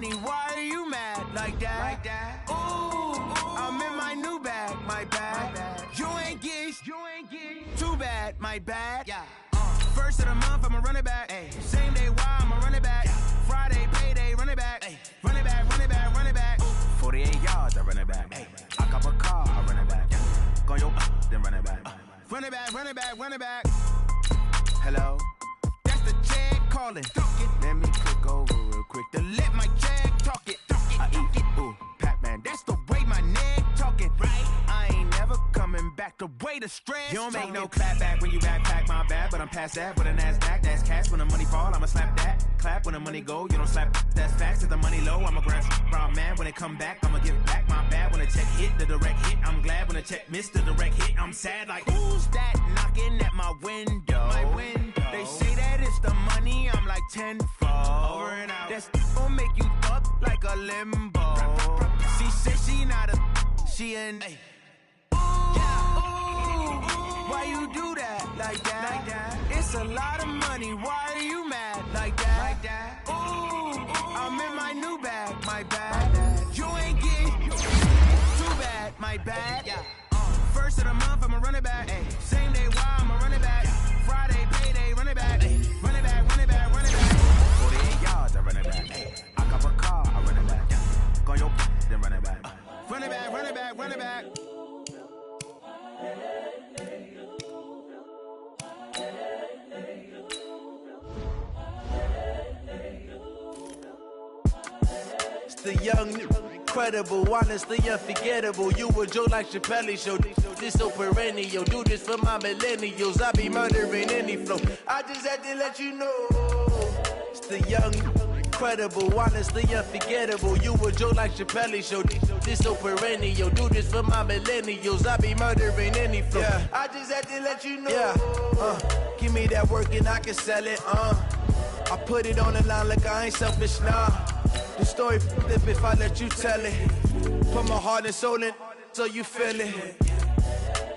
money, why are you mad like that? Ooh, I'm in my new bag, my bad. You ain't get too bad, my bad. First of the month, I'ma run it back. Same day, why I'ma run it back. Friday, payday, run it back. Run it back, run it back, run it back. 48 yards, I run it back. I cop a car, I run it back. Go yo, then run it back. Run it back, run it back, run it back. Hello, that's the check calling. Let me click over real quick to let my check talk it. I eat it, ooh, Pac-Man, that's the way my neck talking. Right, I ain't never coming back the way the stress. You don't make no clap back when you backpack, my bad, but I'm past that. With a NASDAQ, that's cash. When the money fall, I'ma slap that. Clap when the money go, you don't slap. That's facts. If the money low, I'ma grab brown man. When it come back, I'ma give back my bad. When the check hit, the direct hit. I'm glad when the check missed the direct hit. I'm sad like, who's that knocking at my window? My window. They say that it's the money, I'm like tenfold. Over and out. That's gon' make you up like a limbo. She said she not a, she an. Why you do that like that? It's a lot of money, why are you mad like that? Ooh, I'm in my new bag, my bad. You ain't get too bad, my bad. First of the month, I'ma run it back. Same day, why I'ma run it back. Friday, payday, run it back. Run it back, run it back, run it back. 48 yards, I run it back. I cop a car, I run it back. Go yo, then run it back. Run it back, run it back, run it back. It's the young, incredible, honestly unforgettable. You a Joe like Chappelle show. This so perennial. Do this for my millennials. I be murdering any flow. I just had to let you know. It's the young, incredible, honestly unforgettable. You a Joe like Chappelle show. This so perennial. Do this for my millennials. I be murdering any flow. Yeah. I just had to let you know. Yeah. Give me that work and I can sell it. I put it on the line like I ain't selfish, nah. The story flip if I let you tell it. Put my heart and soul in so you feel it.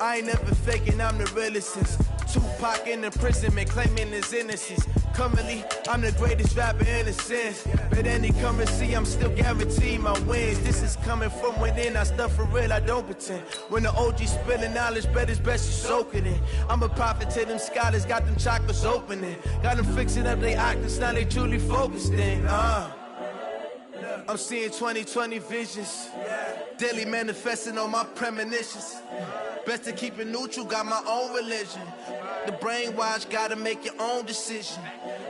I ain't never faking, I'm the realest since Tupac in imprisonment, claiming his innocence. Currently, I'm the greatest rapper in a sense. But any currency, I'm still guaranteed my wins. This is coming from within, I stuff for real, I don't pretend. When the OG spilling knowledge, bet it's best you soak it in. I'm a prophet to them scholars, got them chakras opening. Got them fixing up they octaves, now they truly focused in. I'm seeing 2020 visions. Daily manifesting on my premonitions. Best to keep it neutral, got my own religion. The brainwash, gotta make your own decision.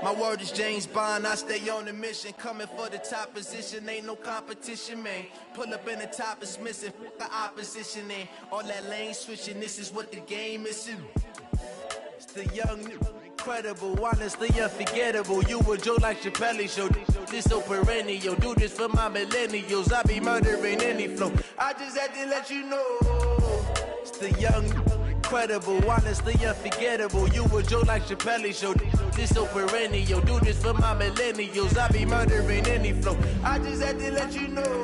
My word is James Bond, I stay on the mission. Coming for the top position, ain't no competition, man. Pull up in the top, it's missing, the opposition in. All that lane switching, this is what the game is. It's the young, incredible, honestly unforgettable. You a Joe like Chappelle show. This so perennial. Do this for my millennials. I be murdering any flow. I just had to let you know. It's the young, incredible, honestly unforgettable. You a Joe like Chappelle show. This so perennial. Do this for my millennials. I be murdering any flow. I just had to let you know.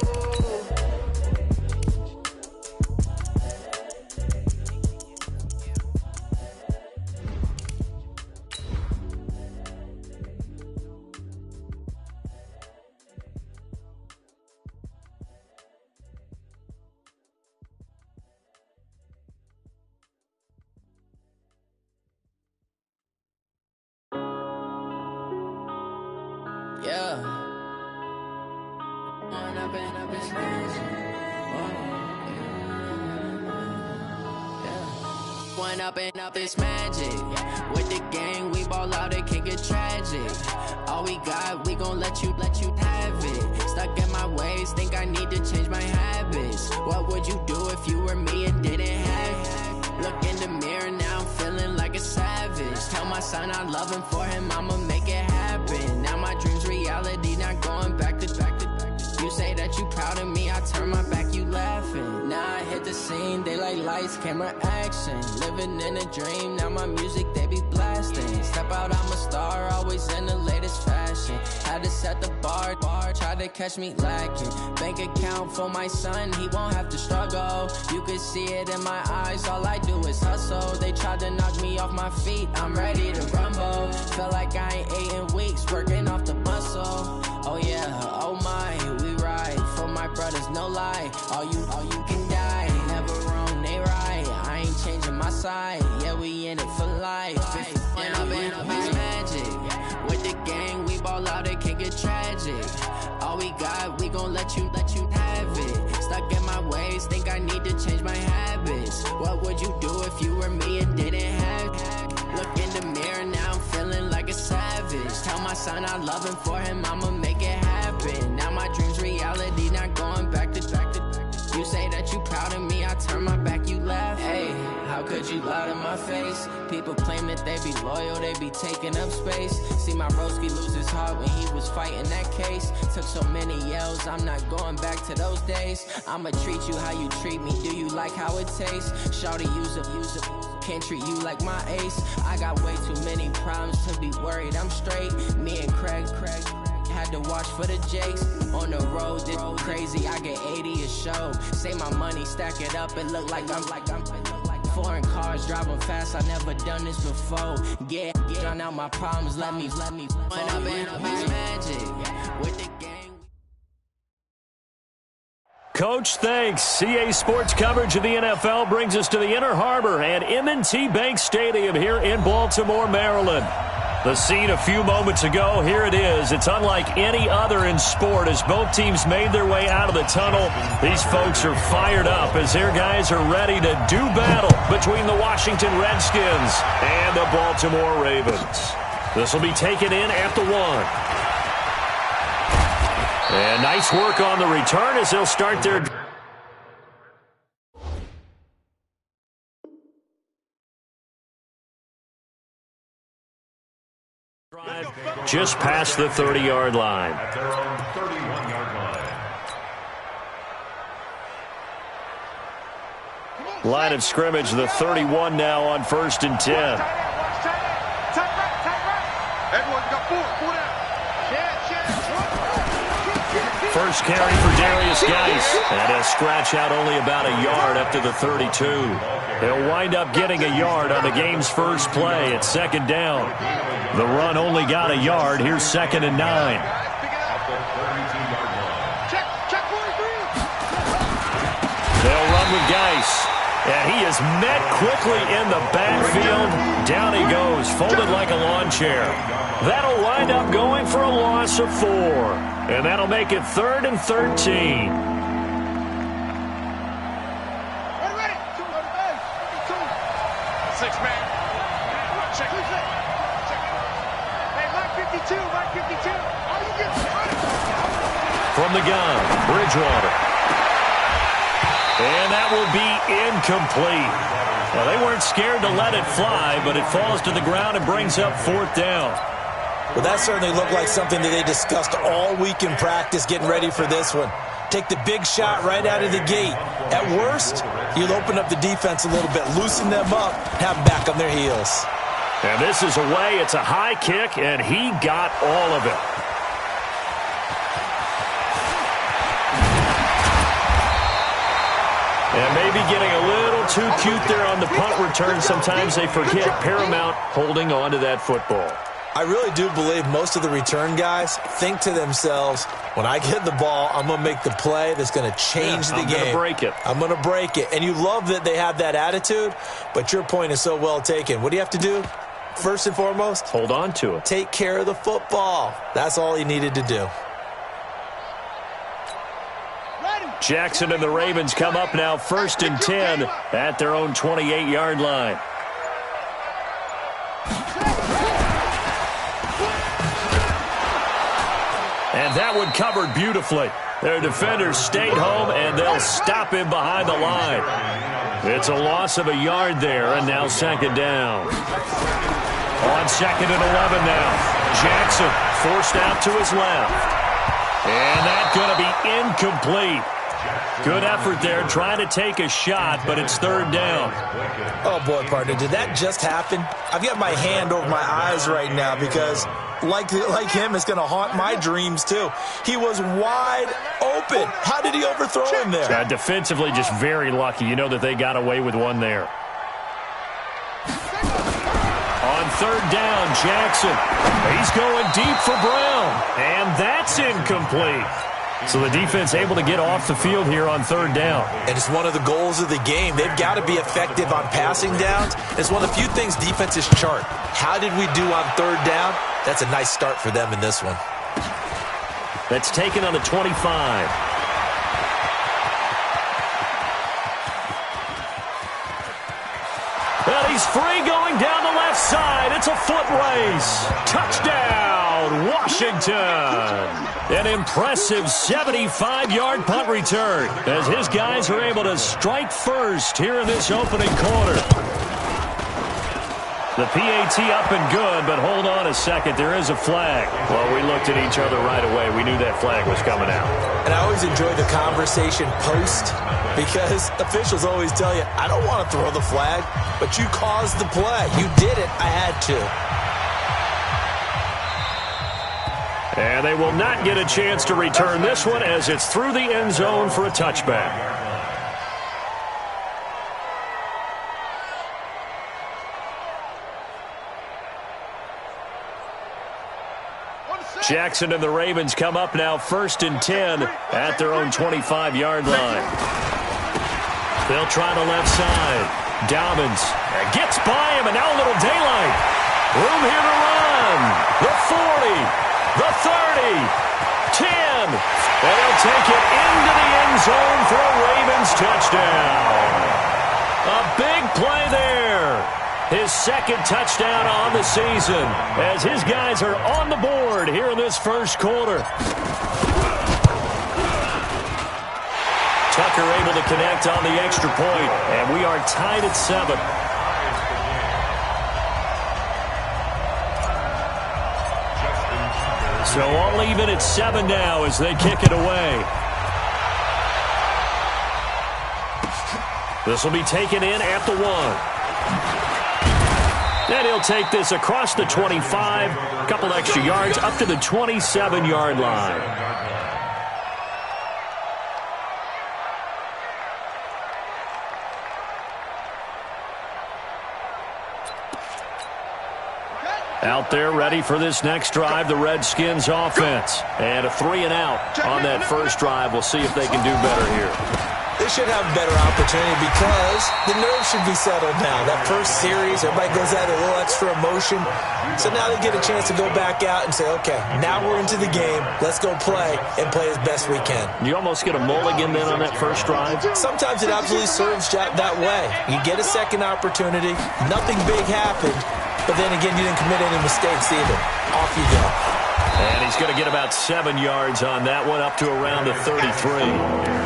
Yeah. One up and up, it's magic. With the gang, we ball out, it can get tragic. All we got, we gon' let you have it. Stuck in my ways, think I need to change my habits. What would you do if you were me and didn't have it? Look in the mirror, now I'm feeling like a savage. Tell my son I love him, for him I'ma make it happen. Now my dream's reality, not going back to back. You say that you proud of me, I turn my back, you laughing. Now I hit the scene, they like lights, camera, action. Living in a dream, now my music, they be blasting. Step out, I'm a star, always in the latest fashion. Had to set the bar, try to catch me lacking. Bank account for my son, he won't have to struggle. You could see it in my eyes, all I do is hustle. They tried to knock me off my feet, I'm ready to rumble. Feel like I ain't ate in weeks, working off the muscle. Oh yeah, oh my, no lie. All you can die. Never wrong, they right. I ain't changing my side. Yeah, we in it for life. And I've been magic. With the gang, we ball out, it can get tragic. All we got, we gon' let you have it. Stuck in my ways, think I need to change my habits. What would you do if you were me and didn't have it? Look in the mirror, now I'm feeling like a savage. Tell my son I love him, for him I'ma make it happen. Now my dream's reality, not going back to. You say that you proud of me, I turn my back, you laugh. Hey, how could you lie to my face? People claim that they be loyal, they be taking up space. See my broski lose his heart when he was fighting that case. Took so many yells, I'm not going back to those days. I'ma treat you how you treat me, do you like how it tastes? Shawty, use a can't treat you like my ace. I got way too many problems to be worried, I'm straight. Me and Craig had to watch for the Jakes. On the road, it's crazy, I get 80 a show. Say my money, stack it up, it look like I'm foreign cars, driving fast, I never done this before. Get on out my problems, let me when I've been magic with the gang. Coach, thanks. CA Sports coverage of the NFL brings us to the Inner Harbor and M&T Bank Stadium here in Baltimore, Maryland. The scene a few moments ago, here it is. It's unlike any other in sport as both teams made their way out of the tunnel. These folks are fired up as their guys are ready to do battle between the Washington Redskins and the Baltimore Ravens. This will be taken in at the 1. And nice work on the return as they'll start their just past the 30-yard line. At their own 31-yard line. Line of scrimmage, the 31 now on 1st and 10. First carry for Darius Geis, and he'll scratch out only about a yard up to the 32. He'll wind up getting a yard on the game's first play at 2nd down. The run only got a yard. Here's 2nd and 9. They'll run with Geis. And he is met quickly in the backfield. Down he goes, folded like a lawn chair. That'll wind up going for a loss of 4. And that'll make it 3rd and 13. From the gun, Bridgewater. And that will be incomplete. Well, they weren't scared to let it fly, but it falls to the ground and brings up 4th down. Well, that certainly looked like something that they discussed all week in practice, getting ready for this one. Take the big shot right out of the gate. At worst, you'll open up the defense a little bit, loosen them up, have them back on their heels. And this is away. It's a high kick, and he got all of it. And maybe getting a little too cute there on the punt return. Sometimes they forget paramount holding on to that football. I really do believe most of the return guys think to themselves, when I get the ball, I'm going to make the play that's going to change the game. I'm going to break it. I'm going to break it. And you love that they have that attitude, but your point is so well taken. What do you have to do? First and foremost, hold on to it. Take care of the football. That's all he needed to do. Jackson and the Ravens come up now 1st and 10 at their own 28-yard line. And that one covered beautifully. Their defenders stayed home, and they'll stop him behind the line. It's a loss of a yard there, and now 2nd down. On 2nd and 11 now. Jackson forced out to his left. And that's going to be incomplete. Good effort there, trying to take a shot, but it's 3rd down. Oh, boy, partner, did that just happen? I've got my hand over my eyes right now because, like him, it's going to haunt my dreams, too. He was wide open. How did he overthrow him there? Defensively, just very lucky. You know that they got away with one there. On 3rd down, Jackson. He's going deep for Brown, and that's incomplete. So the defense able to get off the field here on third down. And it's one of the goals of the game. They've got to be effective on passing downs. It's one of the few things defenses chart. How did we do on third down? That's a nice start for them in this one. That's taken on the 25. And he's free going down the left side. It's a foot race. Touchdown, Washington. An impressive 75-yard punt return as his guys are able to strike first here in this opening quarter. The PAT up and good, but hold on a second. There is a flag. Well, we looked at each other right away. We knew that flag was coming out. And I always enjoy the conversation post because officials always tell you, I don't want to throw the flag, but you caused the play. You did it. I had to. And they will not get a chance to return this one as it's through the end zone for a touchback. Jackson and the Ravens come up now 1st and 10 at their own 25-yard line. They'll try the left side. Dobbins gets by him, and now a little daylight. Room here to run. The 40, the 30, 10. And they'll take it into the end zone for a Ravens touchdown. A big play there. His second touchdown on the season as his guys are on the board here in this first quarter. Tucker able to connect on the extra point, and we are tied at 7. So all even at 7 now as they kick it away. This will be taken in at the 1. And he'll take this across the 25, a couple extra yards, up to the 27-yard line. Out there ready for this next drive, the Redskins offense. And a 3 and out on that first drive. We'll see if they can do better here. They should have a better opportunity because the nerves should be settled now. That first series, everybody goes out a little extra emotion. So now they get a chance to go back out and say, okay, now we're into the game. Let's go play and play as best we can. You almost get a mulligan then on that first drive? Sometimes it absolutely serves that way. You get a second opportunity. Nothing big happened. But then again, you didn't commit any mistakes either. Off you go. And he's going to get about 7 yards on that one, up to around the 33.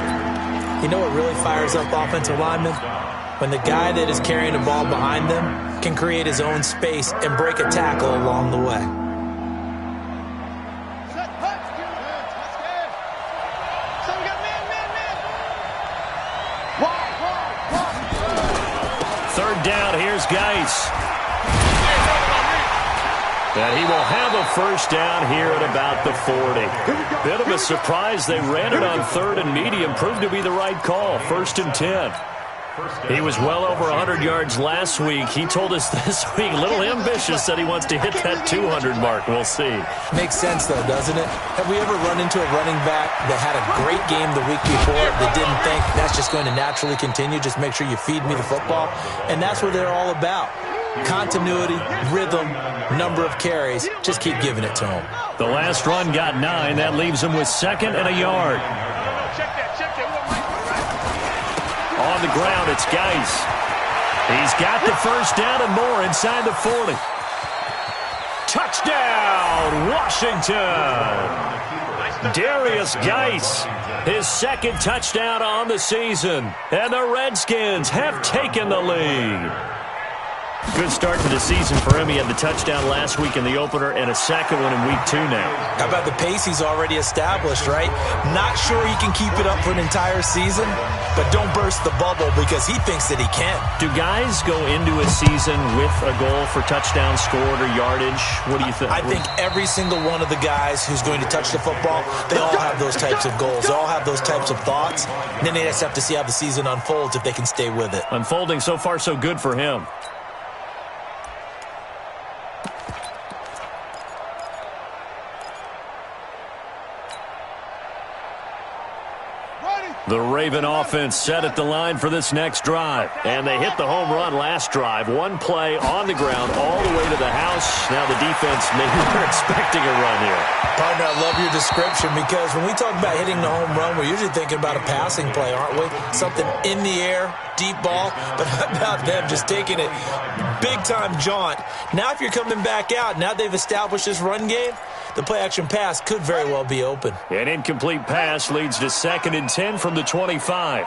You know what really fires up offensive linemen? When the guy that is carrying the ball behind them can create his own space and break a tackle along the way. Third down, here's Geis. And he will have a first down here at about the 40. Bit of a surprise. They ran it on 3rd and medium. Proved to be the right call. 1st and 10. He was well over 100 yards last week. He told us this week, a little ambitious, that he wants to hit that 200 mark. We'll see. Makes sense, though, doesn't it? Have we ever run into a running back that had a great game the week before that didn't think that's just going to naturally continue? Just make sure you feed me the football. And that's what they're all about. Continuity, rhythm, number of carries. Just keep giving it to him. The last run got 9. That leaves him with 2nd and a yard. On the ground, it's Geis. He's got the first down and more inside the 40. Touchdown, Washington. Darius Geis, his 2nd touchdown on the season. And the Redskins have taken the lead. Good start to the season for him. He had the touchdown last week in the opener and a second one in week 2 now. How about the pace he's already established, right? Not sure he can keep it up for an entire season, but don't burst the bubble because he thinks that he can. Do guys go into a season with a goal for touchdown scored or yardage? What do you think? I think every single one of the guys who's going to touch the football, they all have those types of goals. They all have those types of thoughts. And then they just have to see how the season unfolds if they can stay with it. Unfolding so far so good for him. The Raven offense set at the line for this next drive. And they hit the home run last drive. One play on the ground all the way to the house. Now the defense, maybe they're expecting a run here. Partner, I love your description because when we talk about hitting the home run, we're usually thinking about a passing play, aren't we? Something in the air, deep ball. But how about them just taking it big-time jaunt? Now if you're coming back out, now they've established this run game, the play-action pass could very well be open. An incomplete pass leads to 2nd and 10 from the 25.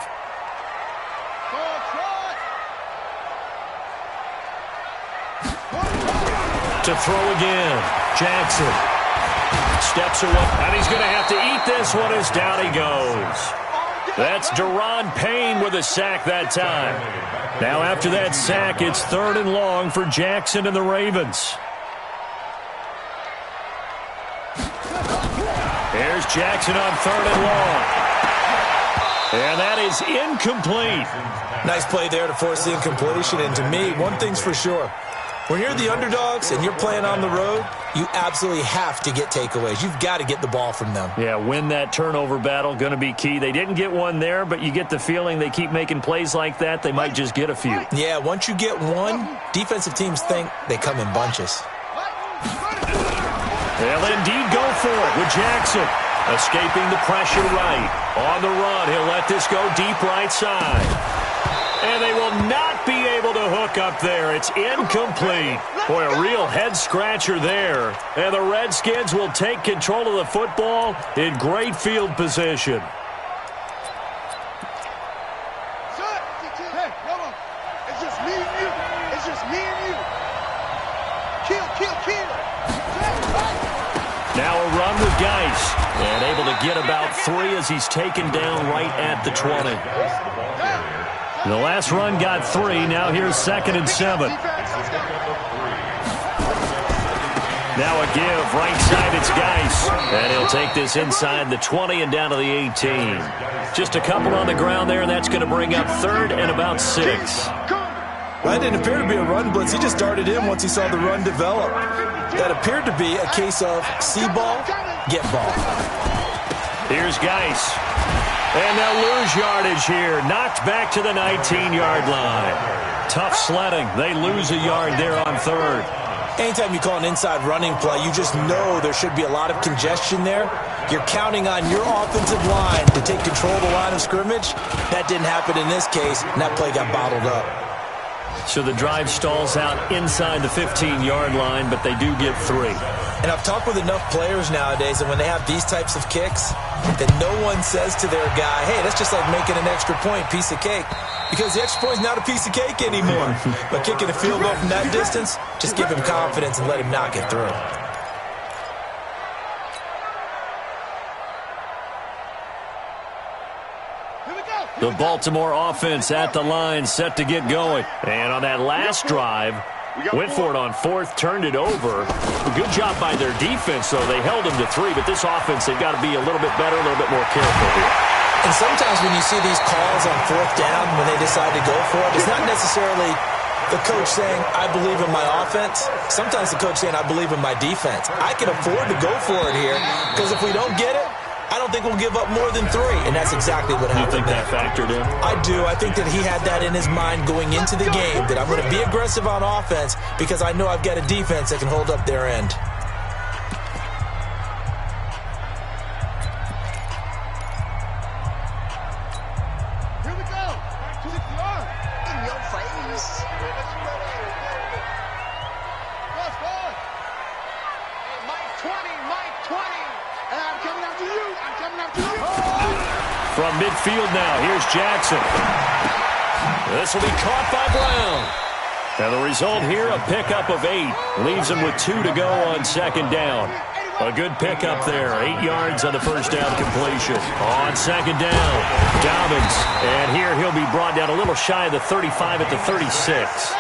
To throw again, Jackson steps away, and he's going to have to eat this one as down he goes. That's Deron Payne with a sack that time. Now after that sack, it's 3rd and long for Jackson and the Ravens. Here's Jackson on 3rd and long. And that is incomplete. Nice play there to force the incompletion. And to me, one thing's for sure. When you're the underdogs and you're playing on the road, you absolutely have to get takeaways. You've got to get the ball from them. Yeah, win that turnover battle, going to be key. They didn't get one there, but you get the feeling they keep making plays like that, they might just get a few. Yeah, once you get one, defensive teams think they come in bunches. They'll indeed go for it with Jackson. Escaping the pressure right. On the run, he'll let this go deep right side. And they will not be able to hook up there. It's incomplete. Boy, a real head-scratcher there. And the Redskins will take control of the football in great field position. Hey, come on. It's just me and you. It's just me and you. Kill. Now a run with Geis. And able to get about 3 as he's taken down right at the 20. The last run got 3. Now here's 2nd and 7. Now a give. Right side, it's Geis. And he'll take this inside the 20 and down to the 18. Just a couple on the ground there, and that's going to bring up 3rd and about 6. Well, that didn't appear to be a run blitz. He just darted in once he saw the run develop. That appeared to be a case of see ball, get ball. Here's Geis. And they'll lose yardage here. Knocked back to the 19-yard line. Tough sledding. They lose a yard there on 3rd. Anytime you call an inside running play, you just know there should be a lot of congestion there. You're counting on your offensive line to take control of the line of scrimmage. That didn't happen in this case, and that play got bottled up. So the drive stalls out inside the 15-yard line, but they do get 3. And I've talked with enough players nowadays, and when they have these types of kicks, that no one says to their guy, hey, that's just like making an extra point, piece of cake. Because the extra point is not a piece of cake anymore. But kicking a field goal from that distance, just give him confidence and let him knock it through. The Baltimore offense at the line, set to get going. And on that last drive, went for it on 4th, turned it over. Good job by their defense, though. They held them to 3, but this offense, they've got to be a little bit better, a little bit more careful here. And sometimes when you see these calls on 4th down, when they decide to go for it, it's not necessarily the coach saying, I believe in my offense. Sometimes the coach saying, I believe in my defense. I can afford to go for it here, because if we don't get it, I don't think we'll give up more than 3, and that's exactly what happened. You think that factored in? I do. I think that he had that in his mind going into the game, that I'm going to be aggressive on offense because I know I've got a defense that can hold up their end. Here we go. 60-yard. In your face. Cross. Hey, Mike 20. And I'm coming after you. From midfield now, here's Jackson. This will be caught by Brown. And the result here, a pickup of 8. Leaves him with 2 to go on 2nd down. A good pickup there. 8 yards on the first down completion. On 2nd down, Dobbins. And here he'll be brought down a little shy of the 35 at the 36.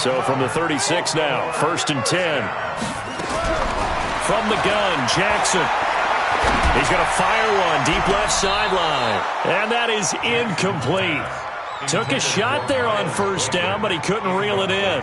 So from the 36 now, 1st and 10. From the gun, Jackson. He's going to fire one deep left sideline. And that is incomplete. Took a shot there on 1st down, but he couldn't reel it in.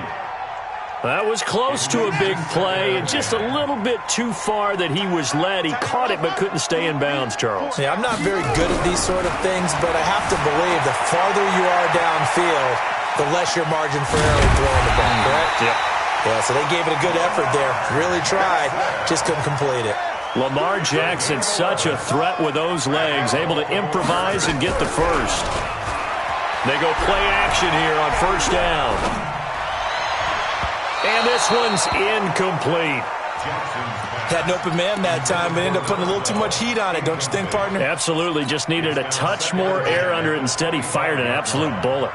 That was close to a big play, and just a little bit too far that he was led. He caught it but couldn't stay in bounds, Charles. Yeah, I'm not very good at these sort of things, but I have to believe the farther you are downfield, the less your margin for error in throwing the ball, correct? Yep. Yeah, so they gave it a good effort there. Really tried, just couldn't complete it. Lamar Jackson, such a threat with those legs, able to improvise and get the first. They go play action here on first down. And this one's incomplete. Had an open man that time, but ended up putting a little too much heat on it, don't you think, partner? Absolutely. Just needed a touch more air under it. Instead, he fired an absolute bullet.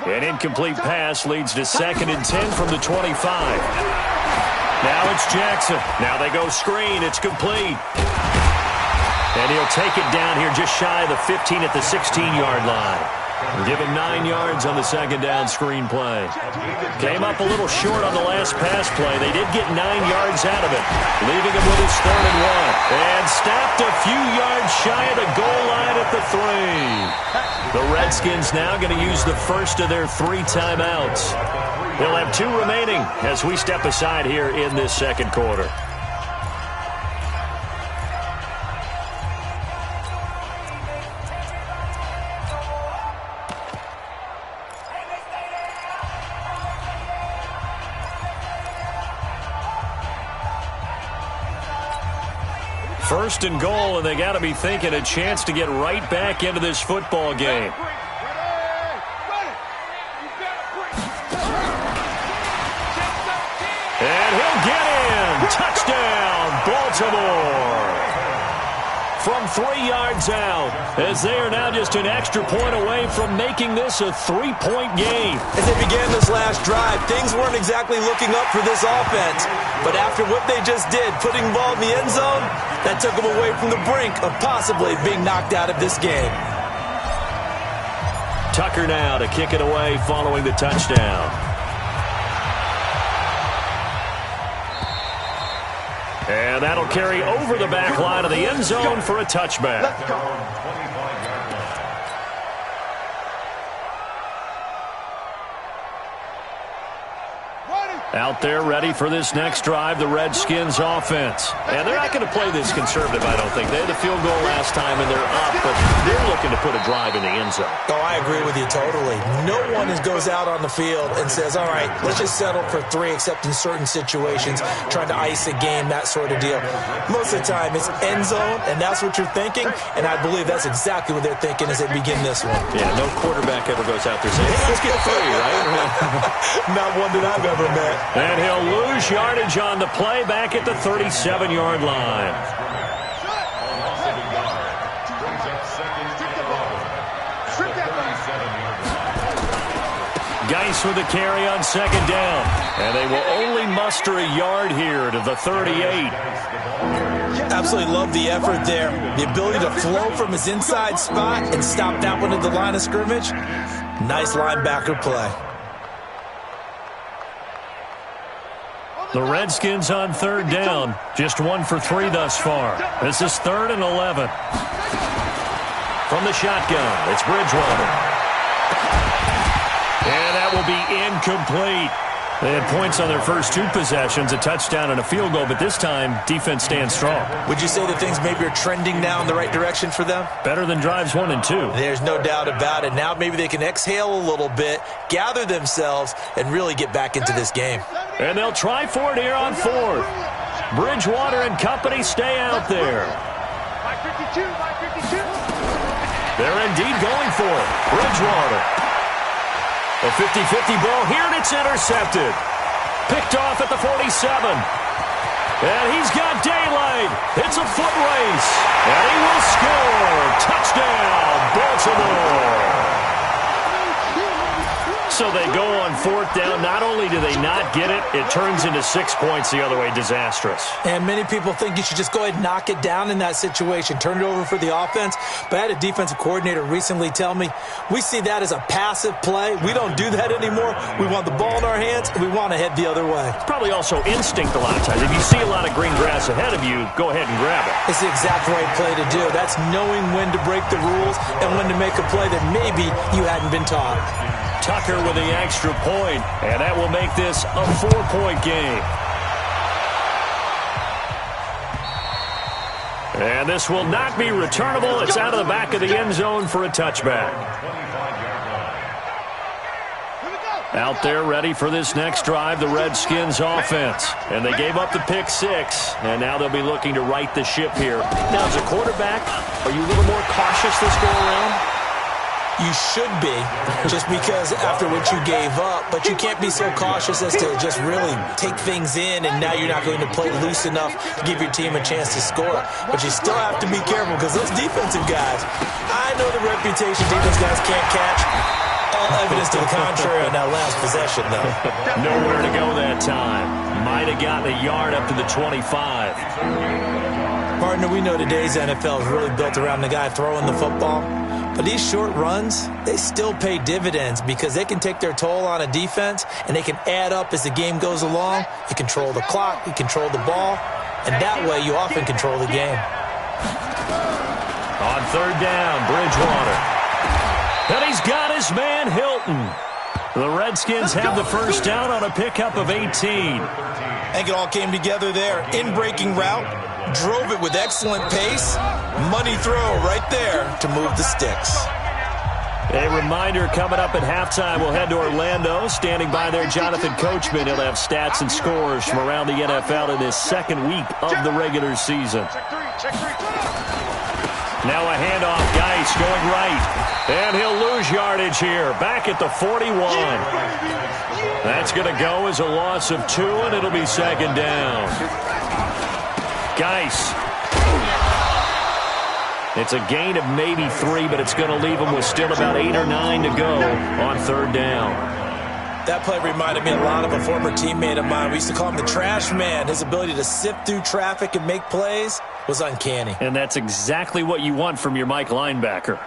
An incomplete pass leads to 2nd and 10 from the 25. Now it's Jackson. Now they go screen. It's complete. And he'll take it down here just shy of the 15 at the 16-yard line. Give him 9 yards on the 2nd down screen play. Came up a little short on the last pass play. They did get 9 yards out of it, leaving him with his 3rd and 1. And stopped a few yards shy of the goal line at the 3. The Redskins now going to use the first of their 3 timeouts. They'll have 2 remaining as we step aside here in this 2nd quarter. First and goal, and they got to be thinking a chance to get right back into this football game. And he'll get in. Touchdown, Baltimore. From 3 yards out, as they are now just an extra point away from making this a 3-point game. As they began this last drive, things weren't exactly looking up for this offense. But after what they just did, putting the ball in the end zone, that took them away from the brink of possibly being knocked out of this game. Tucker now to kick it away following the touchdown. And that'll carry over the back line of the end zone for a touchback. Out there ready for this next drive, the Redskins offense. And they're not going to play this conservative, I don't think. They had the field goal last time, and they're up, but they're looking to put a drive in the end zone. Oh, I agree with you totally. No one goes out on the field and says, all right, let's just settle for 3, except in certain situations, trying to ice a game, that sort of deal. Most of the time, it's end zone, and that's what you're thinking, and I believe that's exactly what they're thinking as they begin this one. Yeah, no quarterback ever goes out there saying, hey, let's get 3, right? Not one that I've ever met. And he'll lose yardage on the play back at the 37-yard line. Geis with the carry on 2nd down. And they will only muster a yard here to the 38. Absolutely love the effort there. The ability to flow from his inside spot and stop that one at the line of scrimmage. Nice linebacker play. The Redskins on 3rd down. Just 1 for 3 thus far. This is 3rd and 11. From the shotgun, it's Bridgewater. And that will be incomplete. They had points on their first 2 possessions, a touchdown and a field goal, but this time, defense stands strong. Would you say that things maybe are trending now in the right direction for them? Better than drives 1 and 2. There's no doubt about it. Now maybe they can exhale a little bit, gather themselves, and really get back into this game. And they'll try for it here on 4th. Bridgewater and company stay out there. They're indeed going for it. Bridgewater. A 50-50 ball here, and it's intercepted. Picked off at the 47. And he's got daylight. It's a foot race. And he will score. Touchdown, Baltimore. So they go on 4th down. Not only do they not get it, it turns into 6 points the other way. Disastrous. And many people think you should just go ahead and knock it down in that situation. Turn it over for the offense. But I had a defensive coordinator recently tell me, we see that as a passive play. We don't do that anymore. We want the ball in our hands, and we want to head the other way. It's probably also instinct a lot of times. If you see a lot of green grass ahead of you, go ahead and grab it. It's the exact right play to do. That's knowing when to break the rules and when to make a play that maybe you hadn't been taught. Tucker with the extra point, and that will make this a 4-point game. And this will not be returnable. It's out of the back of the end zone for a touchback. Out there ready for this next drive, the Redskins offense. And they gave up the pick 6, and now they'll be looking to right the ship here. Now, as a quarterback, are you a little more cautious this go around? You should be, just because after what you gave up, but you can't be so cautious as to just really take things in, and now you're not going to play loose enough to give your team a chance to score. But you still have to be careful, because those defensive guys, I know the reputation defense guys can't catch. All evidence to the contrary on that last possession, though. Nowhere to go that time. Might have gotten a yard up to the 25. Partner, we know today's NFL is really built around the guy throwing the football. But these short runs, they still pay dividends because they can take their toll on a defense, and they can add up as the game goes along. You control the clock, you control the ball, and that way you often control the game. On third down, Bridgewater. And he's got his man, Hilton. The Redskins have the first down on a pickup of 18. I think it all came together there. In-breaking route, drove it with excellent pace. Money throw right there to move the sticks. A reminder coming up at halftime, we'll head to Orlando. Standing by there, Jonathan Coachman. He'll have stats and scores from around the NFL in his second week of the regular season. Now a handoff, Geis going right. And he'll lose yardage here. Back at the 41. That's going to go as a loss of 2, and it'll be second down. Geis. It's a gain of maybe 3, but it's going to leave him with still about 8 or 9 to go on third down. That play reminded me a lot of a former teammate of mine. We used to call him the trash man. His ability to sift through traffic and make plays was uncanny. And that's exactly what you want from your Mike linebacker.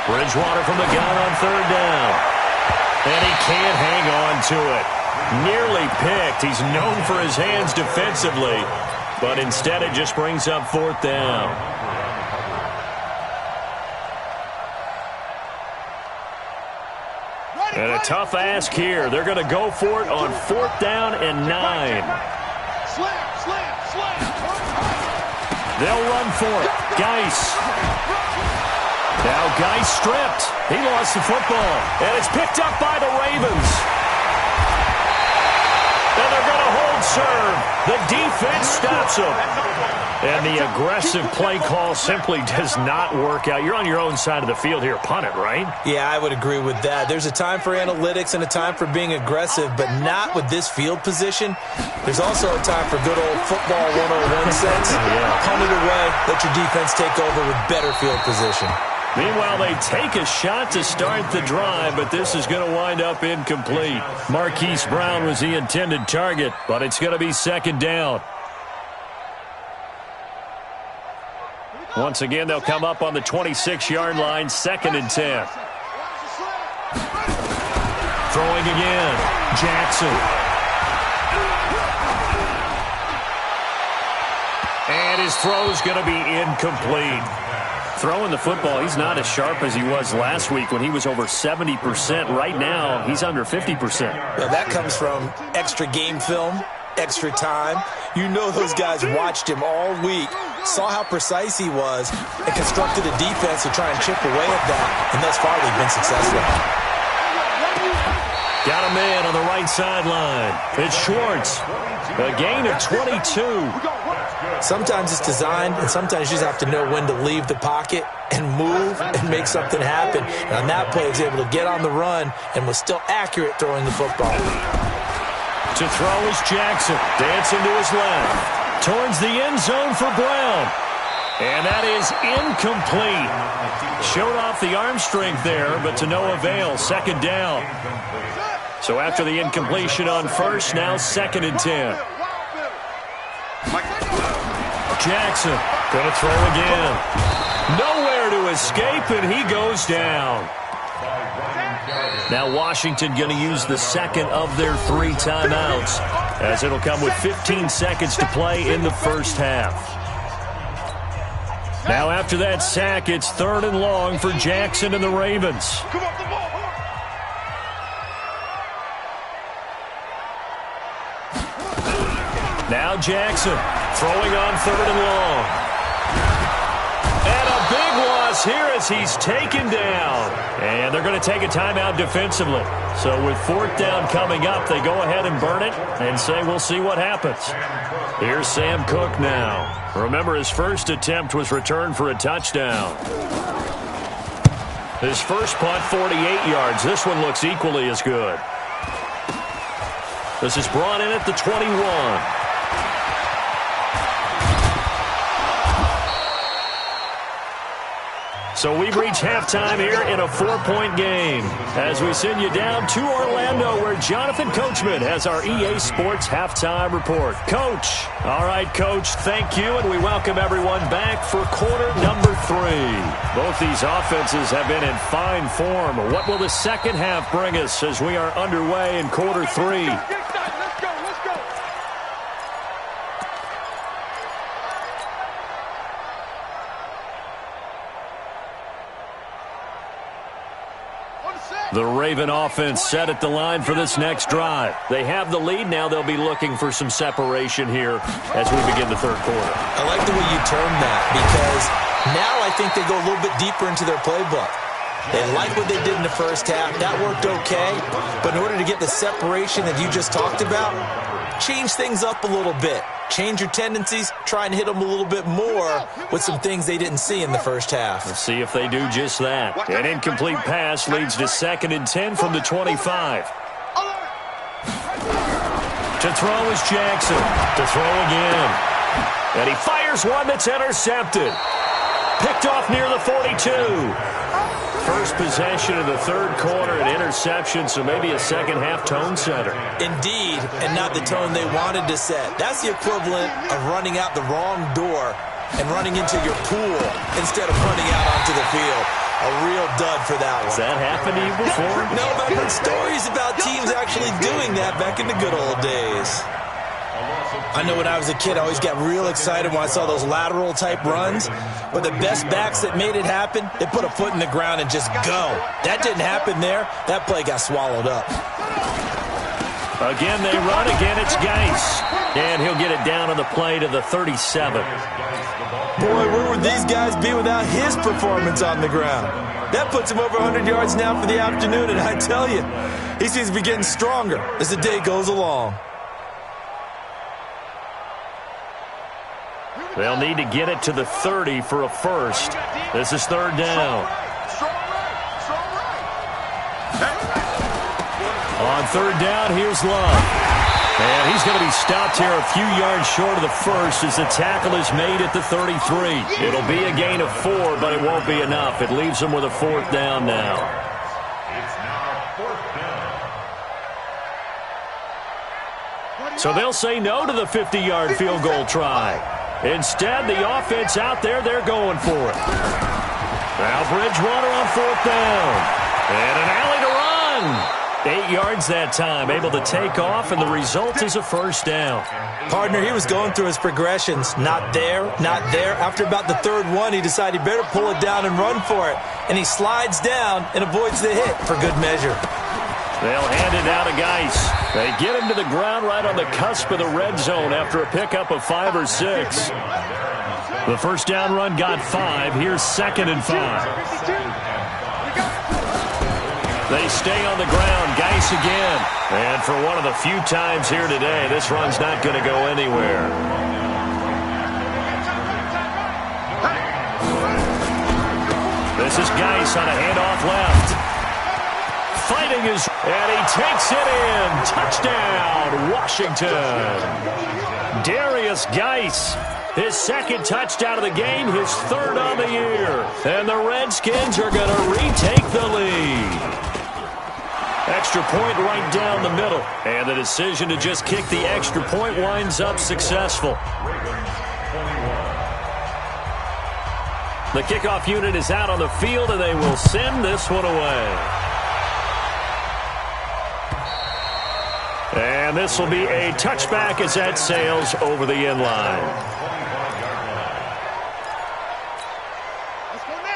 Bridgewater from the gun on third down. And he can't hang on to it. Nearly picked. He's known for his hands defensively. But instead it just brings up fourth down. And a tough ask here. They're going to go for it on fourth down and 9. They'll run for it. Geis. Now Geis stripped. He lost the football. And it's picked up by the Ravens. And they're going to hold serve. The defense stops them. And the aggressive play call simply does not work out. You're on your own side of the field here. Punt it, right? Yeah, I would agree with that. There's a time for analytics and a time for being aggressive, but not with this field position. There's also a time for good old football 101 sense. Punt it away. Let your defense take over with better field position. Meanwhile, they take a shot to start the drive, but this is going to wind up incomplete. Marquise Brown was the intended target, but it's going to be second down. Once again, they'll come up on the 26-yard line, 2nd and 10. Throwing again, Jackson. And his throw is going to be incomplete. Throwing the football, he's not as sharp as he was last week when he was over 70%. Right now, he's under 50%. Well, that comes from extra game film, extra time. You know those guys watched him all week, saw how precise he was, and constructed a defense to try and chip away at that, and thus far they've been successful. Got a man on the right sideline. It's Schwartz. A gain of 22. Sometimes it's designed, and sometimes you just have to know when to leave the pocket and move and make something happen. And on that play, he was able to get on the run and was still accurate throwing the football. To throw is Jackson. Dancing to his left. Towards the end zone for Brown. And that is incomplete. Showed off the arm strength there, but to no avail. Second down. So after the incompletion on first, now 2nd and 10. Jackson. Gonna throw again. Nowhere to escape, and he goes down. Now Washington going to use the second of their 3 timeouts, as it'll come with 15 seconds to play in the first half. Now after that sack, it's 3rd and long for Jackson and the Ravens. Now Jackson throwing on 3rd and long. And a big loss here as he's taken down. And they're going to take a timeout defensively. So with 4th down coming up, they go ahead and burn it and say we'll see what happens. Here's Sam Cook now. Remember, his first attempt was returned for a touchdown. His first punt, 48 yards. This one looks equally as good. This is brought in at the 21. So we've reached halftime here in a 4-point game as we send you down to Orlando where Jonathan Coachman has our EA Sports Halftime Report. Coach. All right, Coach, thank you, and we welcome everyone back for quarter number 3. Both these offenses have been in fine form. What will the second half bring us as we are underway in quarter 3? The Raven offense set at the line for this next drive. They have the lead. Now they'll be looking for some separation here as we begin the third quarter. I like the way you term that because now I think they go a little bit deeper into their playbook. They like what they did in the first half. That worked okay. But in order to get the separation that you just talked about, change things up a little bit. Change your tendencies, try and hit them a little bit more with some things they didn't see in the first half. Let's see if they do just that. An incomplete pass leads to 2nd and 10 from the 25. To throw is Jackson. To throw again. And he fires one that's intercepted. Picked off near the 42. First possession of the third quarter, an interception, so maybe a second-half tone setter. Indeed, and not the tone they wanted to set. That's the equivalent of running out the wrong door and running into your pool instead of running out onto the field. A real dud for that one. Has that happened to you before? No, but I've heard stories about teams actually doing that back in the good old days. I know when I was a kid, I always got real excited when I saw those lateral-type runs. But the best backs that made it happen, they put a foot in the ground and just go. That didn't happen there. That play got swallowed up. Again, they run. Again, it's Geis. And he'll get it down on the play to the 37. Boy, where would these guys be without his performance on the ground? That puts him over 100 yards now for the afternoon, and I tell you, he seems to be getting stronger as the day goes along. They'll need to get it to the 30 for a first. This is 3rd down. On 3rd down, here's Love. And he's going to be stopped here a few yards short of the first as the tackle is made at the 33. It'll be a gain of 4, but it won't be enough. It leaves them with a 4th down now. So they'll say no to the 50-yard field goal try. Instead, the offense out there, they're going for it. Now Bridgewater on 4th down. And an alley to run. 8 yards that time, able to take off, and the result is a first down. Partner, he was going through his progressions. Not there, not there. After about the 3rd one, he decided he better pull it down and run for it. And he slides down and avoids the hit for good measure. They'll hand it out to Geis. They get him to the ground right on the cusp of the red zone after a pickup of 5 or 6. The first down run got 5. Here's 2nd and 5. They stay on the ground. Geis again. And for one of the few times here today, this run's not going to go anywhere. This is Geis on a handoff left. Fighting his, and he takes it in. Touchdown, Washington. Darius Geis, his 2nd touchdown of the game, his 3rd on the year. And the Redskins are going to retake the lead. Extra point right down the middle. And the decision to just kick the extra point winds up successful. The kickoff unit is out on the field, and they will send this one away. And this will be a touchback as that sails over the end line.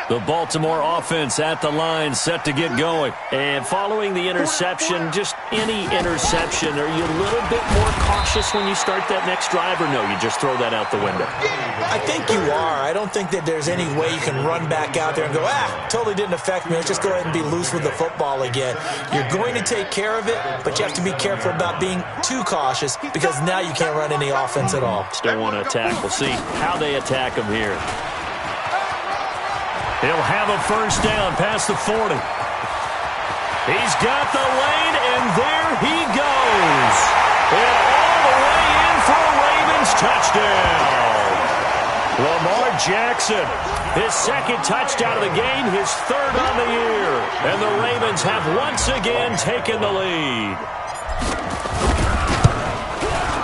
The Baltimore offense at the line, set to get going. And following the interception, just any interception, are you a little bit more cautious when you start that next drive, or no, you just throw that out the window? I think you are. I don't think that there's any way you can run back out there and go, totally didn't affect me. Let's just go ahead and be loose with the football again. You're going to take care of it, but you have to be careful about being too cautious because now you can't run any offense at all. Still want to attack. We'll see how they attack them here. He'll have a first down past the 40. He's got the lane, and there he goes. And all the way in for a Ravens touchdown. Lamar Jackson, his second touchdown of the game, his third on the year. And the Ravens have once again taken the lead.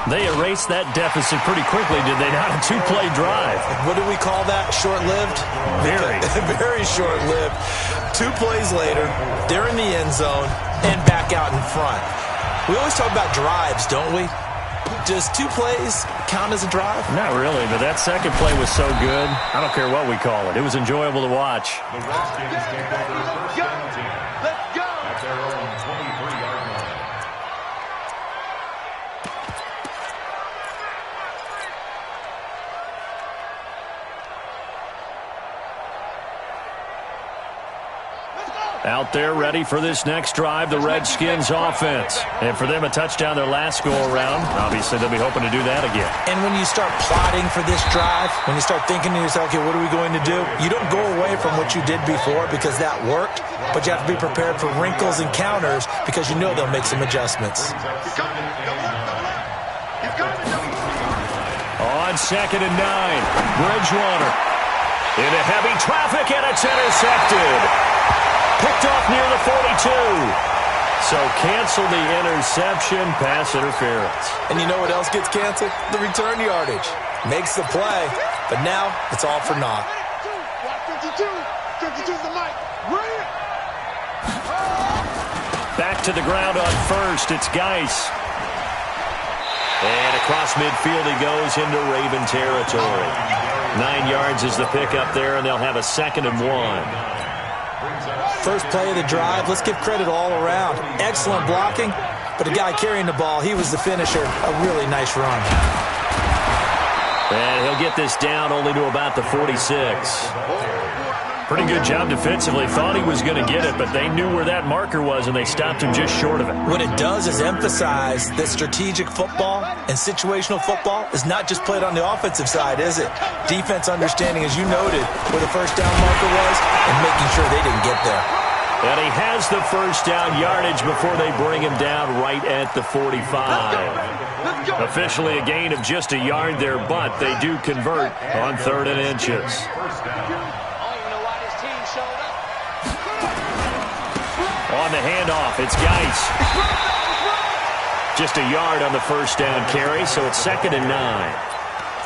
They erased that deficit pretty quickly, did they not? A two-play drive. What do we call that? Short-lived? Very. Very short-lived. 2 plays later, they're in the end zone and back out in front. We always talk about drives, don't we? Does 2 plays count as a drive? Not really, but that second play was so good. I don't care what we call it. It was enjoyable to watch. Let's go! Let's go! At their own 23-yard line. Out there ready for this next drive, the Redskins offense. And for them, a touchdown their last go-around. Obviously, they'll be hoping to do that again. And when you start plotting for this drive, when you start thinking to yourself, okay, what are we going to do? You don't go away from what you did before because that worked, but you have to be prepared for wrinkles and counters because you know they'll make some adjustments. On 2nd and 9, Bridgewater into heavy traffic, and it's intercepted. Picked off near the 42. So cancel the interception, pass interference. And you know what else gets canceled? The return yardage. Makes the play, but now it's all for naught. 52's the mic. Back to the ground on first. It's Geis. And across midfield he goes into Raven territory. 9 yards is the pickup there, and they'll have a 2nd and 1. First play of the drive, let's give credit all around. Excellent blocking, but the guy carrying the ball, he was the finisher. A really nice run. And he'll get this down only to about the 46. Pretty good job defensively. Thought he was going to get it, but they knew where that marker was, and they stopped him just short of it. What it does is emphasize that strategic football and situational football is not just played on the offensive side, is it? Defense understanding, as you noted, where the first down marker was and making sure they didn't get there. And he has the first down yardage before they bring him down right at the 45. Officially a gain of just a yard there, but they do convert on 3rd and inches. On the handoff, it's Geis. Just a yard on the first down carry, so it's 2nd and 9.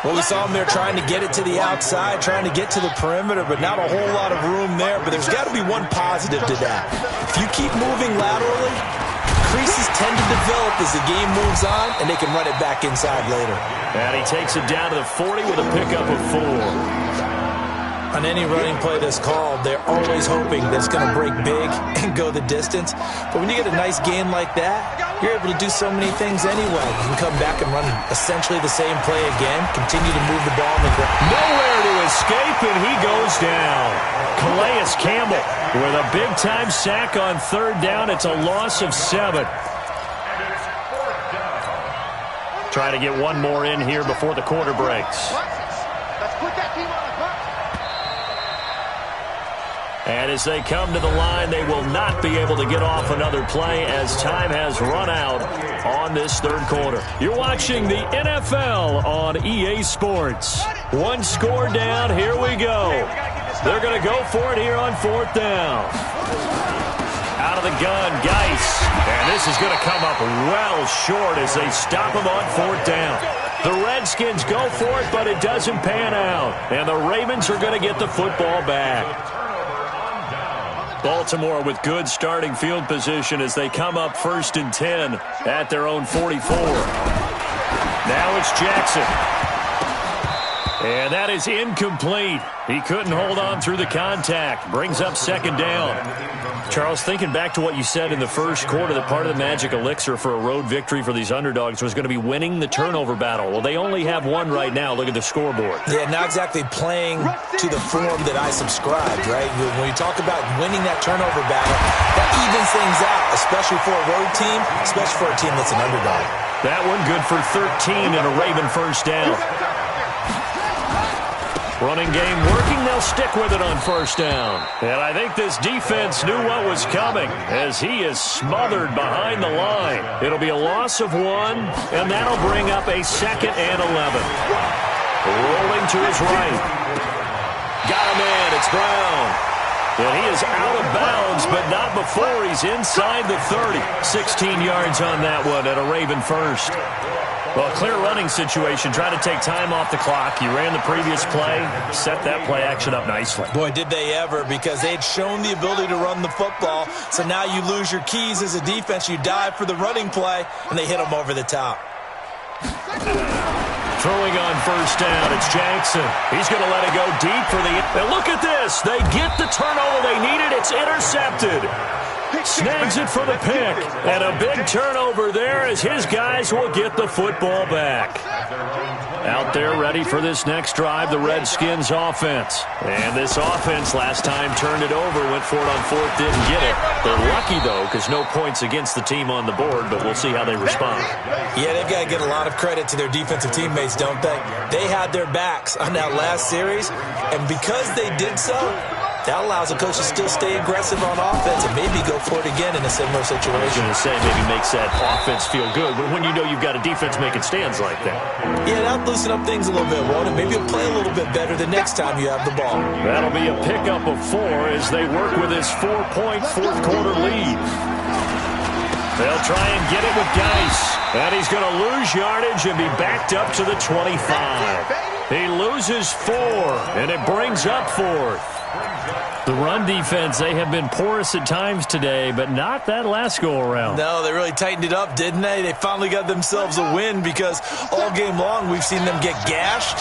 Well, we saw him there trying to get it to the outside, trying to get to the perimeter, but not a whole lot of room there. But there's got to be one positive to that. If you keep moving laterally, creases tend to develop as the game moves on, and they can run it back inside later. And he takes it down to the 40 with a pickup of 4. On any running play that's called, they're always hoping that it's going to break big and go the distance. But when you get a nice gain like that, you're able to do so many things anyway. You can come back and run essentially the same play again, continue to move the ball in the ground. Nowhere to escape, and he goes down. Calais Campbell with a big-time sack on 3rd down. It's a loss of 7. Trying to get one more in here before the quarter breaks. Let's put that team on the clock. And as they come to the line, they will not be able to get off another play as time has run out on this 3rd quarter. You're watching the NFL on EA Sports. 1 score down. Here we go. They're going to go for it here on 4th down. Out of the gun, Geis. And this is going to come up well short as they stop him on 4th down. The Redskins Redskins go for it, but it doesn't pan out. And the Ravens are going to get the football back. Baltimore with good starting field position as they come up 1st and 10 at their own 44. Now it's Jackson. And that is incomplete. He couldn't hold on through the contact. Brings up 2nd down. Charles, thinking back to what you said in the first quarter, that part of the magic elixir for a road victory for these underdogs was going to be winning the turnover battle. Well, they only have one right now. Look at the scoreboard. Yeah, not exactly playing to the form that I subscribed, right? When you talk about winning that turnover battle, that evens things out, especially for a road team, especially for a team that's an underdog. That one good for 13 and a Raven 1st down. Running game working. They'll stick with it on 1st down. And I think this defense knew what was coming as he is smothered behind the line. It'll be a loss of 1, and that'll bring up a 2nd and 11. Rolling to his right. Got a man. It's Brown. And he is out of bounds, but not before he's inside the 30. 16 yards on that one at a Raven 1st. Well, a clear running situation, trying to take time off the clock. You ran the previous play, set that play action up nicely. Boy, did they ever, because they'd shown the ability to run the football. So now you lose your keys as a defense. You dive for the running play, and they hit them over the top. Throwing on 1st down, it's Jackson. He's going to let it go deep for the... And look at this. They get the turnover they needed. It's intercepted. Snags it for the pick. And a big turnover there as his guys will get the football back. Out there ready for this next drive, the Redskins offense. And this offense last time turned it over, went for it on 4th, didn't get it. They're lucky, though, because no points against the team on the board, but we'll see how they respond. Yeah, they've got to get a lot of credit to their defensive teammates, don't they? They had their backs on that last series, and because they did so, that allows the coach to still stay aggressive on offense and maybe go for it again in a similar situation. I was going to say, maybe makes that offense feel good, but when you know you've got a defense making stands like that. Yeah, that'll loosen up things a little bit, won't it? Maybe you'll play a little bit better the next time you have the ball. That'll be a pickup of 4 as they work with this 4-point 4th quarter lead. They'll try and get it with Geis. And he's going to lose yardage and be backed up to the 25. He loses 4, and it brings up 4th. The run defense, they have been porous at times today, but not that last go-around. No, they really tightened it up, didn't they? They finally got themselves a win because all game long we've seen them get gashed.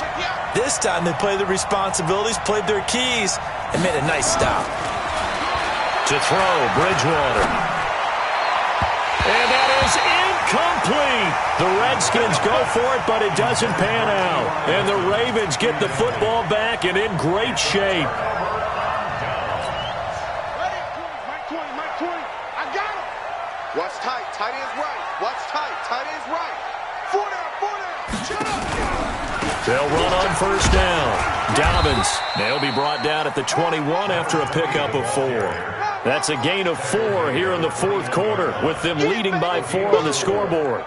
This time they played their responsibilities, played their keys, and made a nice stop. To throw, Bridgewater. And that is incomplete. The Redskins go for it, but it doesn't pan out. And the Ravens get the football back and in great shape. Watch tight, tight ends right. Watch tight, tight ends right. 4 down, shut up. They'll run on 1st down. Dobbins, they'll be brought down at the 21 after a pickup of 4. That's a gain of 4 here in the 4th quarter, with them leading by 4 on the scoreboard.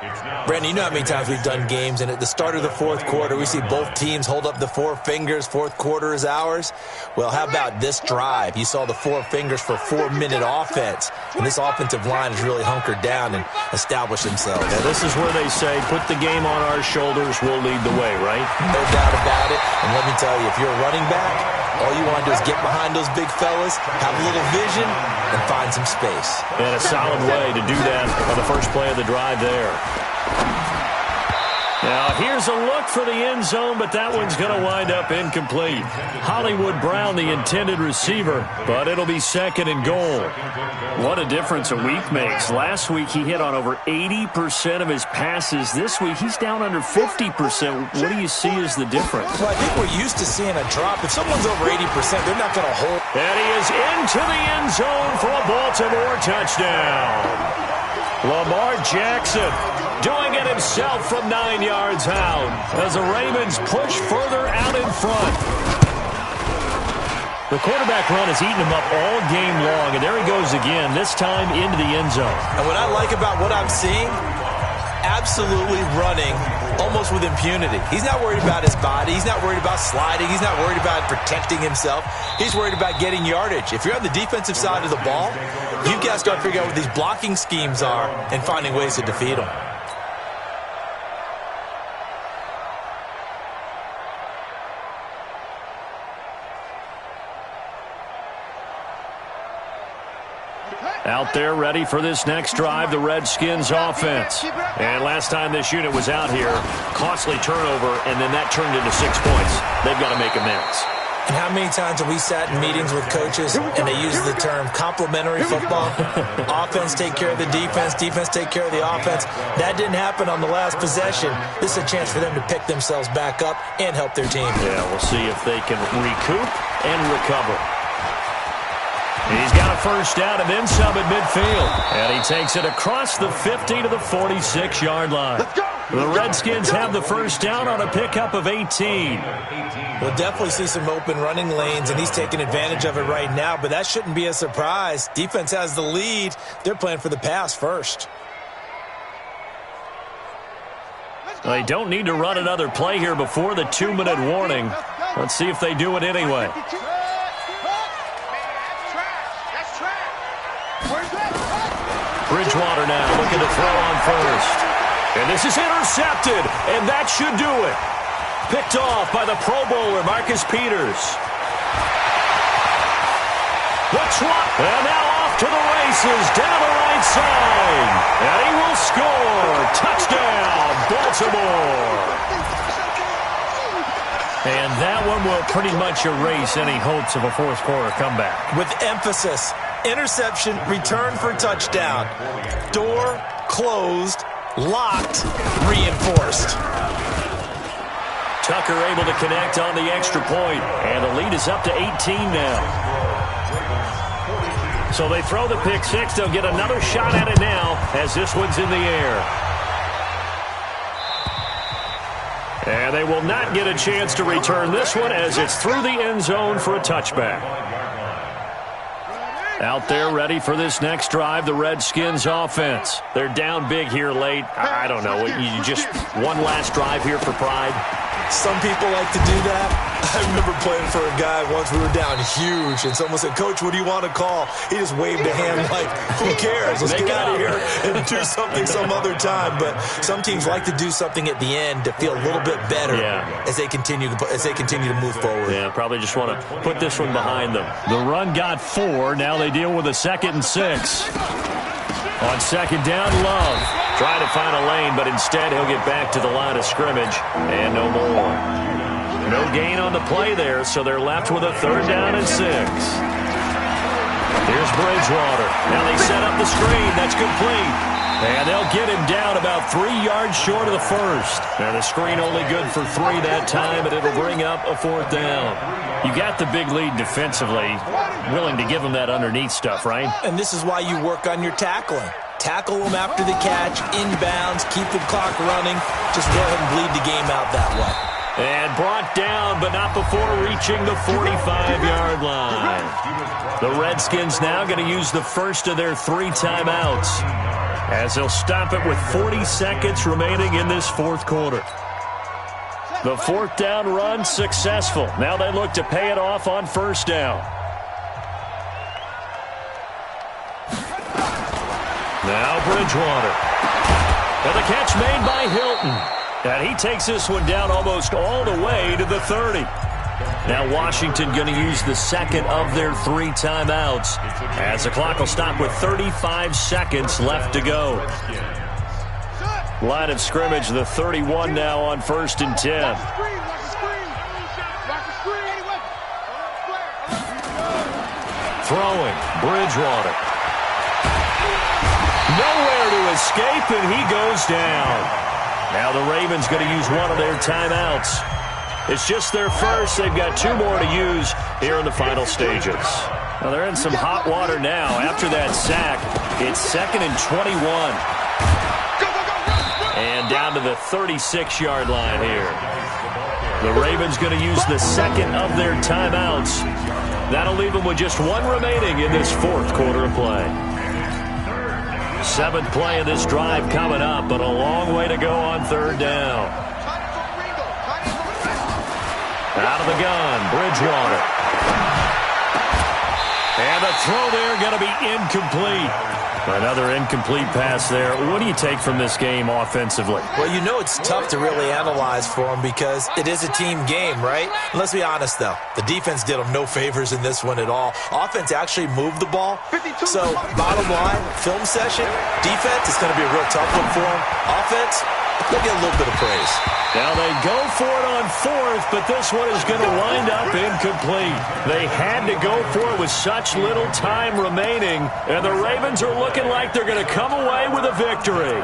Brandon, you know how many times we've done games, and at the start of the 4th quarter, we see both teams hold up the 4 fingers, 4th quarter is ours. Well, how about this drive? You saw the 4 fingers for 4-minute offense, and this offensive line has really hunkered down and established themselves. Yeah, this is where they say, put the game on our shoulders, we'll lead the way, right? No doubt about it, and let me tell you, if you're a running back, all you want to do is get behind those big fellas, have a little vision, and find some space. And a solid way to do that on the first play of the drive there. Now, here's a look for the end zone, but that one's going to wind up incomplete. Hollywood Brown, the intended receiver, but it'll be 2nd and goal. What a difference a week makes. Last week, he hit on over 80% of his passes. This week, he's down under 50%. What do you see as the difference? Well, I think we're used to seeing a drop. If someone's over 80%, they're not going to hold. And he is into the end zone for a Baltimore touchdown. Lamar Jackson doing it himself from 9 yards out as the Ravens push further out in front. The quarterback run has eaten him up all game long, and there he goes again, this time into the end zone. And what I like about what I'm seeing, absolutely running almost with impunity. He's not worried about his body. He's not worried about sliding. He's not worried about protecting himself. He's worried about getting yardage. If you're on the defensive side of the ball, you've got to start figuring out what these blocking schemes are and finding ways to defeat them. Out there ready for this next drive, the Redskins offense. And last time this unit was out here, costly turnover, and then that turned into 6 points. They've got to make amends. And how many times have we sat in meetings with coaches and they use the term complementary football? Offense take care of the defense, defense take care of the offense. That didn't happen on the last possession. This is a chance for them to pick themselves back up and help their team. Yeah, we'll see if they can recoup and recover. He's got a first down and then some at midfield. And he takes it across the 50 to the 46-yard line. The Redskins have the first down on a pickup of 18. We'll definitely see some open running lanes, and he's taking advantage of it right now, but that shouldn't be a surprise. Defense has the lead. They're playing for the pass first. They don't need to run another play here before the 2-minute warning. Let's see if they do it anyway. Bridgewater now looking to throw on first. And this is intercepted, and that should do it. Picked off by the Pro Bowler, Marcus Peters. And now off to the races, down the right side. And he will score. Touchdown, Baltimore. And that one will pretty much erase any hopes of a fourth quarter comeback. With emphasis, interception, return for touchdown. Door closed, locked, reinforced. Tucker able to connect on the extra point, and the lead is up to 18 now. So they throw the pick six. They'll get another shot at it now as this one's in the air. And they will not get a chance to return this one as it's through the end zone for a touchback. Out there ready for this next drive, the Redskins offense. They're down big here late. I don't know. You just one last drive here for pride. Some people like to do that. I remember playing for a guy once. We were down huge, and someone said, "Coach, what do you want to call?" He just waved a hand like, "Who cares? Let's get out of here and do something some other time." But some teams like to do something at the end to feel a little bit better as they continue to move forward. Yeah, probably just want to put this one behind them. The run got 4. Now they deal with a 2nd and 6. On second down, Love trying to find a lane, but instead he'll get back to the line of scrimmage and no more. No gain on the play there, so they're left with a 3rd down and 6. Here's Bridgewater. Now they set up the screen. That's complete. And they'll get him down about 3 yards short of the first. Now the screen only good for 3 that time, and it'll bring up a 4th down. You got the big lead defensively, willing to give them that underneath stuff, right? And this is why you work on your tackling. Tackle them after the catch, inbounds, keep the clock running. Just go ahead and bleed the game out that way. And brought down, but not before reaching the 45-yard line. The Redskins now going to use the first of their 3 timeouts, as they'll stop it with 40 seconds remaining in this 4th quarter. The 4th down run successful. Now they look to pay it off on 1st down. Now Bridgewater. And the catch made by Hilton. And he takes this one down almost all the way to the 30. Now Washington going to use the 2nd of their 3 timeouts, as the clock will stop with 35 seconds left to go. Line of scrimmage, the 31 now on 1st and 10. Throwing, Bridgewater. Nowhere to escape, and he goes down. Now the Ravens going to use one of their timeouts. It's just their first. They've got 2 more to use here in the final stages. Now they're in some hot water now. After that sack, it's 2nd and 21. And down to the 36-yard line here. The Ravens going to use the 2nd of their timeouts. That'll leave them with just 1 remaining in this 4th quarter of play. 7th play of this drive coming up, but a long way to go on 3rd down. Out of the gun, Bridgewater. And the throw there going to be incomplete. Another incomplete pass there. What do you take from this game offensively? Well, you know it's tough to really analyze for them because it is a team game, right? Let's be honest, though. The defense did them no favors in this one at all. Offense actually moved the ball. So, bottom line, film session, defense is going to be a real tough one for them. Offense, they'll get a little bit of praise. Now they go for it on fourth, but this one is going to wind up incomplete. They had to go for it with such little time remaining, and the Ravens are looking like they're going to come away with a victory.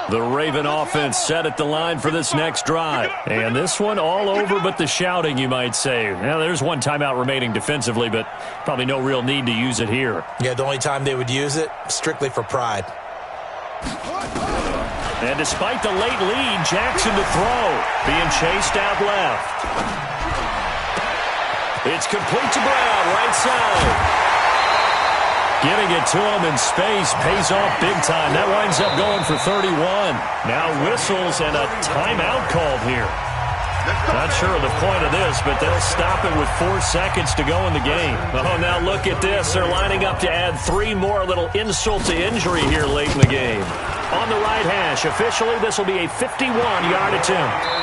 The Raven offense set at the line for this next drive. And this one all over but the shouting, you might say. Now, there's one timeout remaining defensively, but probably no real need to use it here. Yeah, the only time they would use it, strictly for pride. And despite the late lead, Jackson to throw. Being chased out left. It's complete to Brown, right side. Getting it to him in space pays off big time. That winds up going for 31. Now whistles and a timeout called here. Not sure of the point of this, but they'll stop it with 4 seconds to go in the game. Oh, now look at this. They're lining up to add 3 more, little insult to injury here late in the game. On the right hash, officially this will be a 51-yard attempt.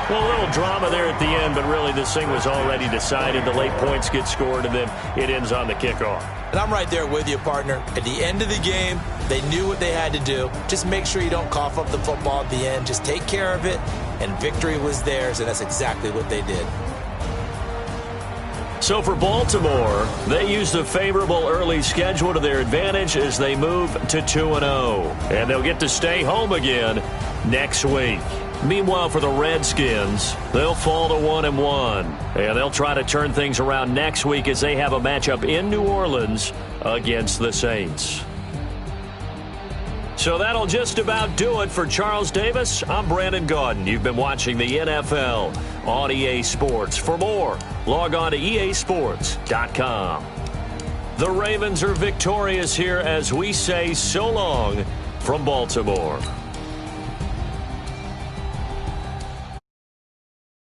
Well, a little drama there at the end, but really this thing was already decided. The late points get scored, and then it ends on the kickoff. And I'm right there with you, partner. At the end of the game, they knew what they had to do. Just make sure you don't cough up the football at the end. Just take care of it, and victory was theirs, and that's exactly what they did. So for Baltimore, they used a favorable early schedule to their advantage as they move to 2-0. And they'll get to stay home again next week. Meanwhile, for the Redskins, they'll fall to 1-1. And they'll try to turn things around next week as they have a matchup in New Orleans against the Saints. So that'll just about do it for Charles Davis. I'm Brandon Gaudin. You've been watching the NFL on EA Sports. For more, log on to easports.com. The Ravens are victorious here as we say so long from Baltimore.